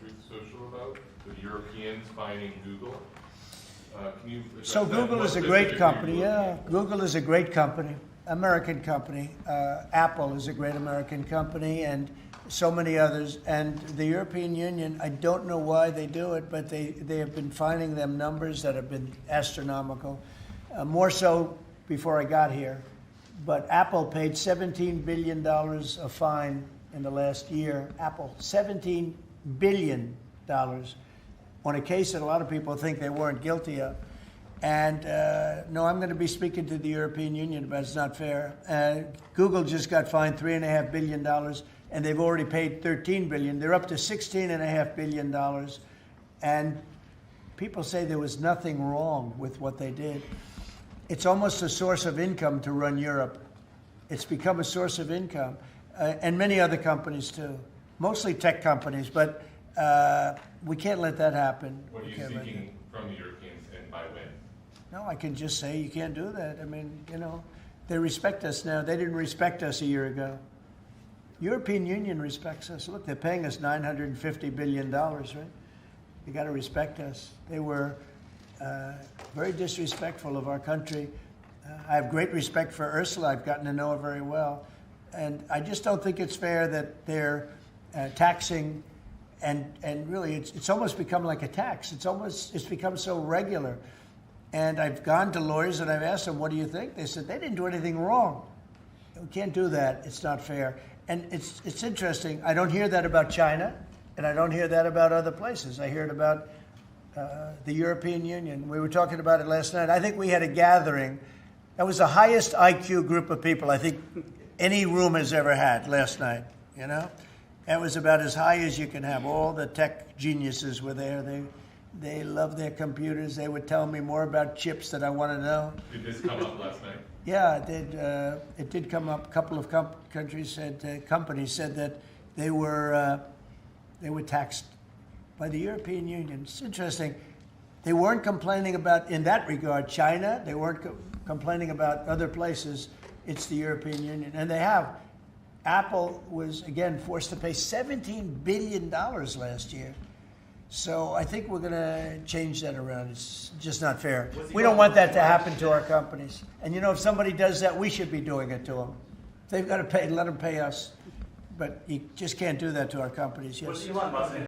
Truth Social about? The Europeans finding Google? Can you address So that? Google What is a great specifically are you company. looking Yeah, at? Google is a great company, American company. Apple is a great American company, and so many others. And the European Union, I don't know why they do it, but they have been finding them numbers that have been astronomical. More so before I got here. But Apple paid $17 billion a fine in the last year. Apple, $17 billion on a case that a lot of people think they weren't guilty of. And no, I'm going to be speaking to the European Union about it's not fair. Google just got fined $3.5 billion, and they've already paid $13 billion. They're up to $16.5 billion. And people say there was nothing wrong with what they did. It's almost a source of income to run Europe. It's become a source of income, and many other companies too, mostly tech companies. But we can't let that happen. What are you seeking from the Europeans and by when? No, I can just say you can't do that. I mean, they respect us now. They didn't respect us a year ago. European Union respects us. Look, they're paying us $950 billion, right? You got to respect us. They were very disrespectful of our country. I have great respect for Ursula. I've gotten to know her very well. And I just don't think it's fair that they're taxing, and really it's almost become like a tax. It's become so regular. And I've gone to lawyers and I've asked them, what do you think? They said they didn't do anything wrong. We can't do that. It's not fair. And it's interesting. I don't hear that about China, and I don't hear that about other places. I hear it about the European Union. We were talking about it last night. I think we had a gathering. That was the highest IQ group of people I think any room has ever had last night, That was about as high as you can have. All the tech geniuses were there. They love their computers. They would tell me more about chips that I want to know. Did this come up last night? Yeah, it did. It did come up. A couple of companies said that they were taxed by the European Union. It's interesting. They weren't complaining about, in that regard, China. They weren't complaining about other places. It's the European Union, and they have. Apple was again forced to pay $17 billion last year. So I think we're going to change that around. It's just not fair. We don't want that to happen to our companies. And if somebody does that, we should be doing it to them. They've got to pay. Let them pay us. But you just can't do that to our companies. Yes. What's Elon Musk